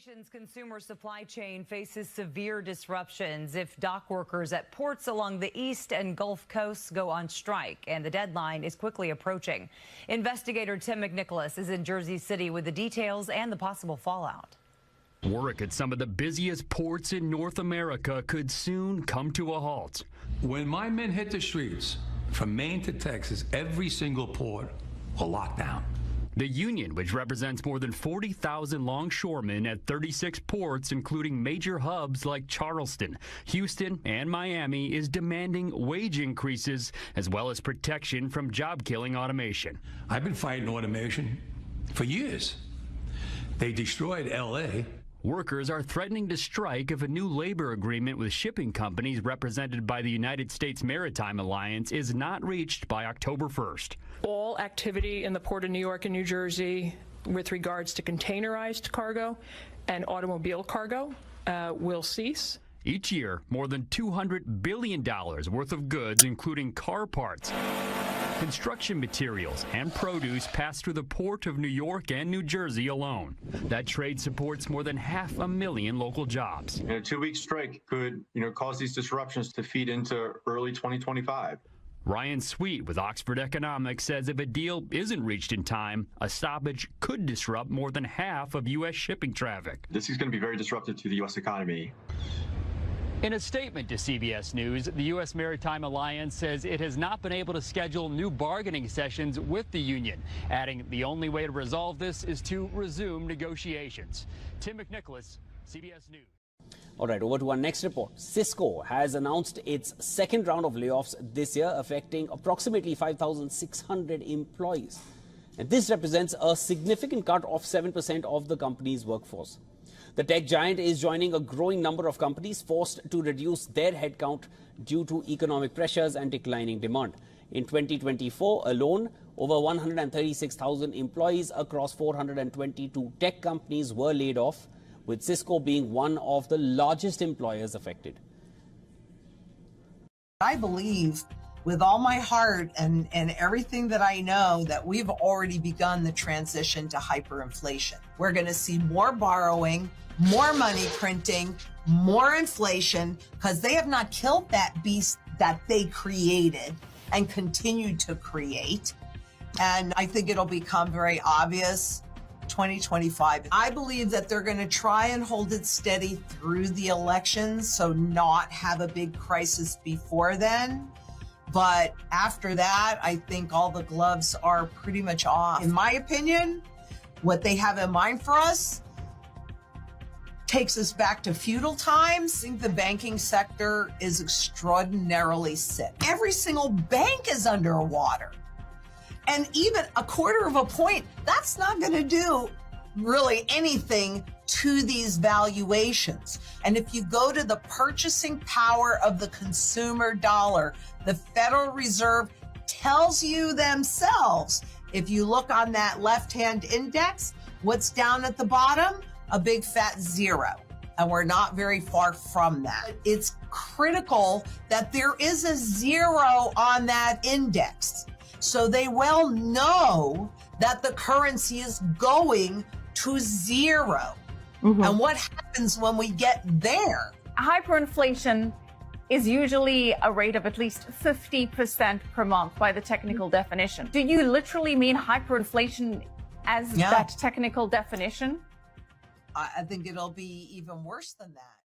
nation's consumer supply chain faces severe disruptions if dock workers at ports along the East and Gulf Coasts go on strike, and the deadline is quickly approaching. Investigator Tim McNicholas is in Jersey City with the details and the possible fallout. Work at some of the busiest ports in North America could soon come to a halt. When my men hit the streets, from Maine to Texas, every single port will lock down. The union, which represents more than 40,000 longshoremen at 36 ports, including major hubs like Charleston, Houston, and Miami, is demanding wage increases as well as protection from job-killing automation. I've been fighting automation for years. They destroyed L.A. Workers are threatening to strike if a new labor agreement with shipping companies represented by the United States Maritime Alliance is not reached by October 1st. All activity in the Port of New York and New Jersey with regards to containerized cargo and automobile cargo will cease. Each year, more than $200 billion worth of goods, including car parts, construction materials, and produce pass through the Port of New York and New Jersey alone. That trade supports more than 500,000 local jobs. And a 2-week strike could, cause these disruptions to feed into early 2025. Ryan Sweet with Oxford Economics says if a deal isn't reached in time, a stoppage could disrupt more than half of U.S. shipping traffic. This is going to be very disruptive to the U.S. economy. In a statement to CBS News, the U.S. Maritime Alliance says it has not been able to schedule new bargaining sessions with the union, adding the only way to resolve this is to resume negotiations. Tim McNicholas, CBS News. All right, over to our next report. Cisco has announced its second round of layoffs this year, affecting approximately 5,600 employees. And this represents a significant cut of 7% of the company's workforce. The tech giant is joining a growing number of companies forced to reduce their headcount due to economic pressures and declining demand. In 2024 alone, over 136,000 employees across 422 tech companies were laid off, with Cisco being one of the largest employers affected. I believe with all my heart and everything that I know that we've already begun the transition to hyperinflation. We're going to see more borrowing, more money printing, more inflation, because they have not killed that beast that they created and continue to create. And I think it'll become very obvious 2025. I believe that they're going to try and hold it steady through the elections, so not have a big crisis before then. But after that, I think all the gloves are pretty much off. In my opinion, what they have in mind for us takes us back to feudal times. I think the banking sector is extraordinarily sick. Every single bank is underwater. And even a quarter of a point, that's not going to do really anything to these valuations. And if you go to the purchasing power of the consumer dollar, the Federal Reserve tells you themselves, if you look on that left-hand index, what's down at the bottom? A big fat zero. And we're not very far from that. It's critical that there is a zero on that index, so they well know that the currency is going to zero. Mm-hmm. And what happens when we get there? Hyperinflation is usually a rate of at least 50% per month by the technical definition. Do you literally mean hyperinflation as that technical definition? I think it'll be even worse than that.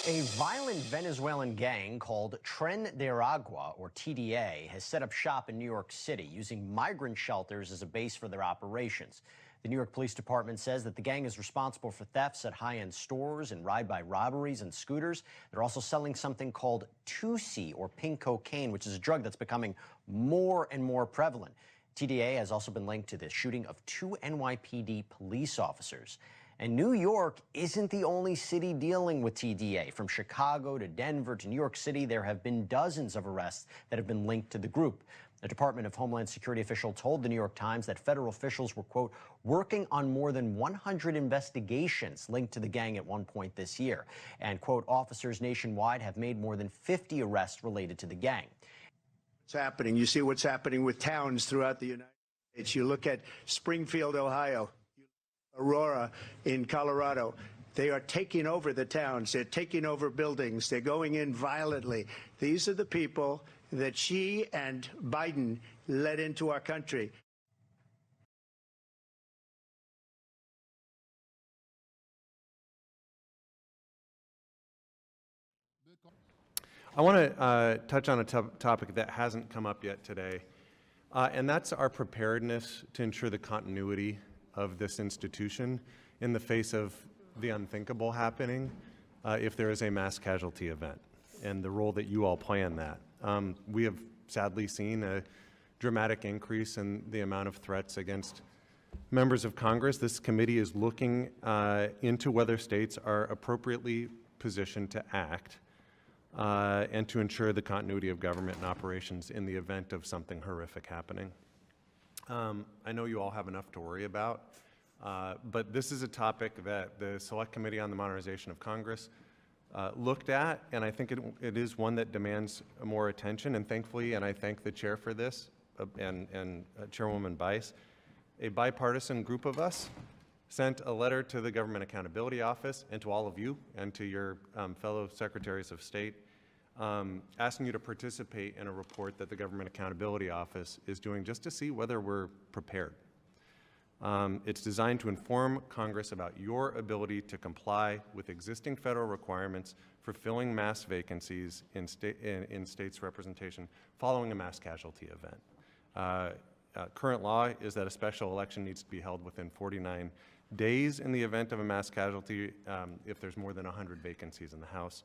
A violent Venezuelan gang called Tren de Aragua, or TDA, has set up shop in New York City, using migrant shelters as a base for their operations. The New York Police Department says that the gang is responsible for thefts at high-end stores and ride-by robberies and scooters. They're also selling something called 2C, or pink cocaine, which is a drug that's becoming more and more prevalent. TDA has also been linked to the shooting of 2 NYPD police officers. And New York isn't the only city dealing with TDA. From Chicago to Denver to New York City, there have been dozens of arrests that have been linked to the group. A Department of Homeland Security official told the New York Times that federal officials were, quote, working on more than 100 investigations linked to the gang at one point this year. And, quote, officers nationwide have made more than 50 arrests related to the gang. It's happening. You see what's happening with towns throughout the United States. You look at Springfield, Ohio. Aurora in Colorado. They are taking over the towns. They're taking over buildings. They're going in violently. These are the people that she and Biden led into our country. I want to touch on a topic that hasn't come up yet today, and that's our preparedness to ensure the continuity of this institution in the face of the unthinkable happening if there is a mass casualty event, and the role that you all play in that. We have sadly seen a dramatic increase in the amount of threats against members of Congress. This committee is looking into whether states are appropriately positioned to act and to ensure the continuity of government and operations in the event of something horrific happening. I know you all have enough to worry about, but this is a topic that the Select Committee on the Modernization of Congress looked at, and I think it is one that demands more attention, and thankfully, and I thank the chair for this, and Chairwoman Bice, a bipartisan group of us sent a letter to the Government Accountability Office and to all of you and to your fellow secretaries of state asking you to participate in a report that the Government Accountability Office is doing just to see whether we're prepared. It's designed to inform Congress about your ability to comply with existing federal requirements for filling mass vacancies in states' representation following a mass casualty event. Current law is that a special election needs to be held within 49 days in the event of a mass casualty if there's more than 100 vacancies in the House.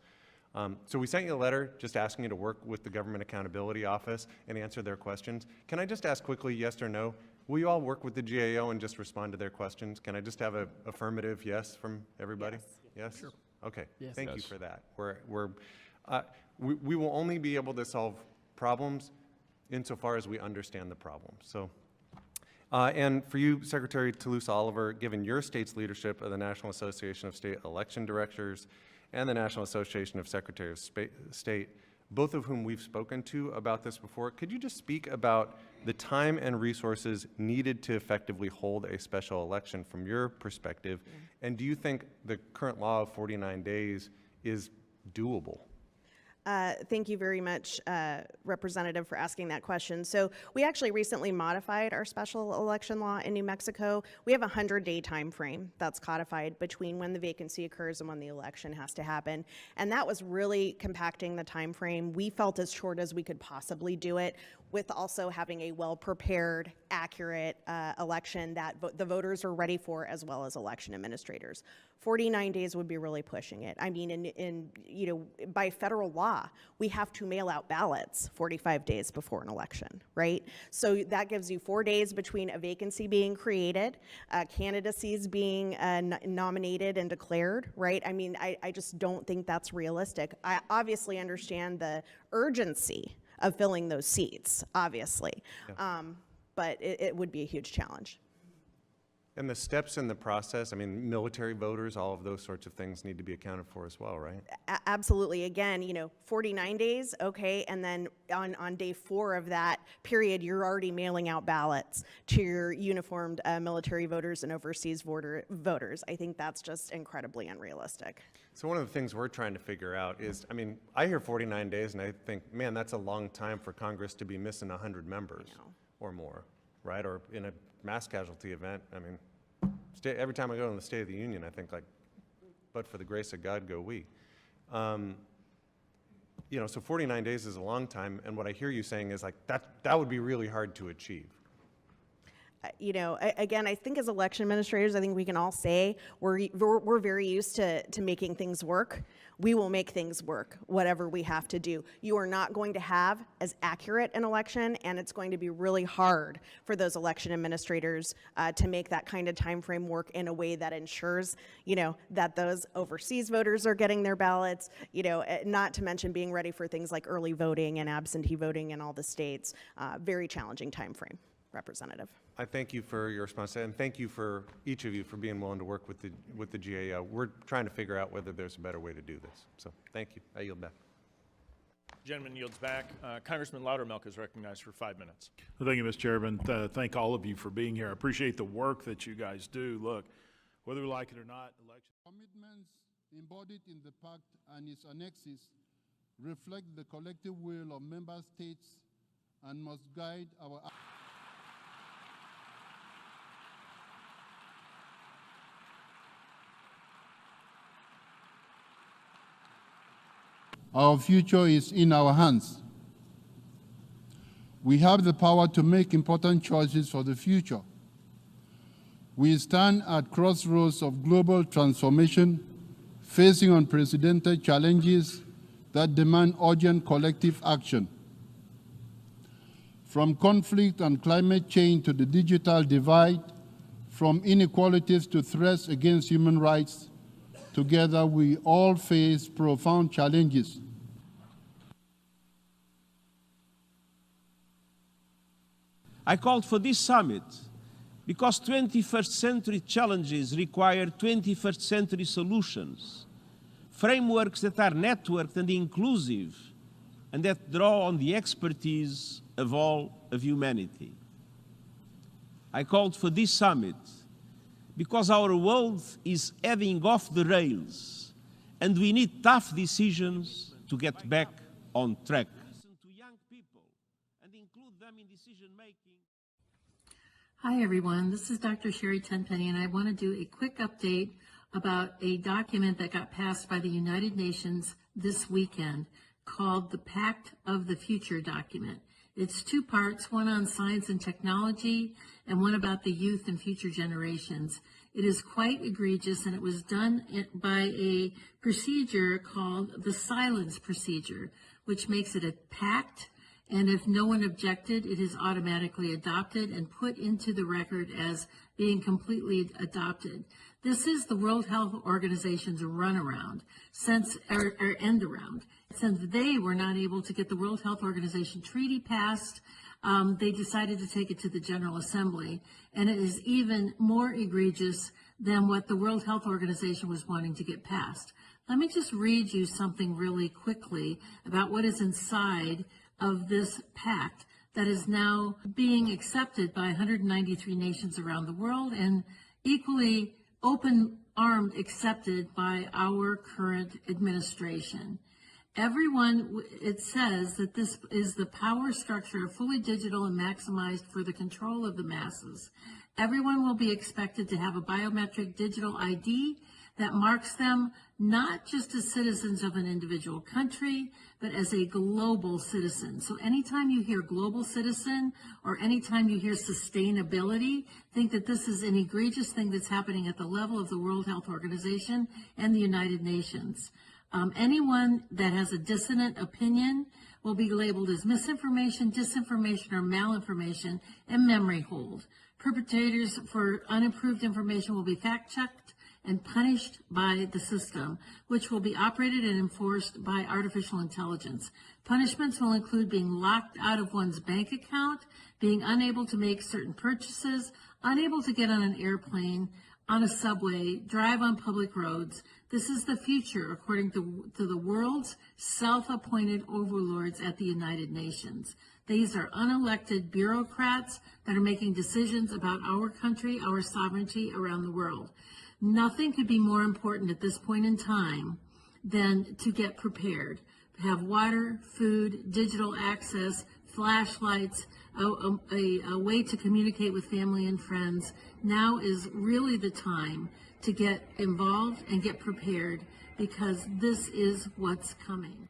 So we sent you a letter just asking you to work with the Government Accountability Office and answer their questions. Can I just ask quickly, yes or no? Will you all work with the GAO and just respond to their questions? Can I just have an affirmative yes from everybody? Yes? Sure. Okay, yes. Thank you for that. We will only be able to solve problems insofar as we understand the problem. So, and for you, Secretary Toulouse-Oliver, given your state's leadership of the National Association of State Election Directors and the National Association of Secretaries of State, both of whom we've spoken to about this before, could you just speak about the time and resources needed to effectively hold a special election from your perspective? And do you think the current law of 49 days is doable? Thank you very much, Representative, for asking that question. So we actually recently modified our special election law in New Mexico. We have a 100-day time frame that's codified between when the vacancy occurs and when the election has to happen. And that was really compacting the time frame. We felt as short as we could possibly do it, with also having a well-prepared, accurate election that the voters are ready for, as well as election administrators. 49 days would be really pushing it. I mean, by federal law, we have to mail out ballots 45 days before an election, right? So that gives you 4 days between a vacancy being created, candidacies being nominated and declared, right? I mean, I just don't think that's realistic. I obviously understand the urgency of filling those seats, obviously, but it would be a huge challenge. And the steps in the process, I mean, military voters, all of those sorts of things need to be accounted for as well, right? Absolutely. Again, 49 days, okay, and then on day 4 of that period, you're already mailing out ballots to your uniformed military voters and overseas voters. I think that's just incredibly unrealistic. So one of the things we're trying to figure out is, I mean, I hear 49 days and I think, man, that's a long time for Congress to be missing 100 members or more, right? Or in a mass casualty event, I mean, every time I go to the State of the Union, I think like, but for the grace of God, go we. So 49 days is a long time, and what I hear you saying is like, that would be really hard to achieve. Again, I think as election administrators, I think we can all say we're very used to making things work. We will make things work, whatever we have to do. You are not going to have as accurate an election, and it's going to be really hard for those election administrators to make that kind of time frame work in a way that ensures, that those overseas voters are getting their ballots, not to mention being ready for things like early voting and absentee voting in all the states. Very challenging time frame, Representative. I thank you for your response, and thank you for each of you for being willing to work with the GAO. We're trying to figure out whether there's a better way to do this. So thank you. I yield back. Gentleman yields back. Congressman Loudermilk is recognized for 5 minutes. Well, thank you, Mr. Chairman. Thank all of you for being here. I appreciate the work that you guys do. Look, whether we like it or not, election. Commitments embodied in the pact and its annexes reflect the collective will of member states and must guide our Our future is in our hands. We have the power to make important choices for the future. We stand at crossroads of global transformation, facing unprecedented challenges that demand urgent collective action. From conflict and climate change to the digital divide, from inequalities to threats against human rights, together we all face profound challenges. I called for this summit because 21st century challenges require 21st century solutions, frameworks that are networked and inclusive, and that draw on the expertise of all of humanity. I called for this summit because our world is heading off the rails, and we need tough decisions to get back on track. Listen to young people and include them in decision-making. Hi, everyone. This is Dr. Sherry Tenpenny, and I want to do a quick update about a document that got passed by the United Nations this weekend called the Pact of the Future document. It's two parts, one on science and technology and one about the youth and future generations. It is quite egregious, and it was done by a procedure called the silence procedure, which makes it a pact. And if no one objected, it is automatically adopted and put into the record as being completely adopted. This is the World Health Organization's runaround, or end around. Since they were not able to get the World Health Organization treaty passed, they decided to take it to the General Assembly. And it is even more egregious than what the World Health Organization was wanting to get passed. Let me just read you something really quickly about what is inside of this pact that is now being accepted by 193 nations around the world and equally open-armed accepted by our current administration. Everyone, it says that this is the power structure, fully digital and maximized for the control of the masses. Everyone will be expected to have a biometric digital ID that marks them not just as citizens of an individual country, but as a global citizen. So anytime you hear global citizen or anytime you hear sustainability, think that this is an egregious thing that's happening at the level of the World Health Organization and the United Nations. Anyone that has a dissonant opinion will be labeled as misinformation, disinformation, or malinformation and memory hold. Perpetrators for unapproved information will be fact-checked and punished by the system, which will be operated and enforced by artificial intelligence. Punishments will include being locked out of one's bank account, being unable to make certain purchases, unable to get on an airplane, on a subway, drive on public roads. This is the future, according to the world's self-appointed overlords at the United Nations. These are unelected bureaucrats that are making decisions about our country, our sovereignty around the world. Nothing could be more important at this point in time than to get prepared, to have water, food, digital access, flashlights, a way to communicate with family and friends. Now is really the time to get involved and get prepared, because this is what's coming.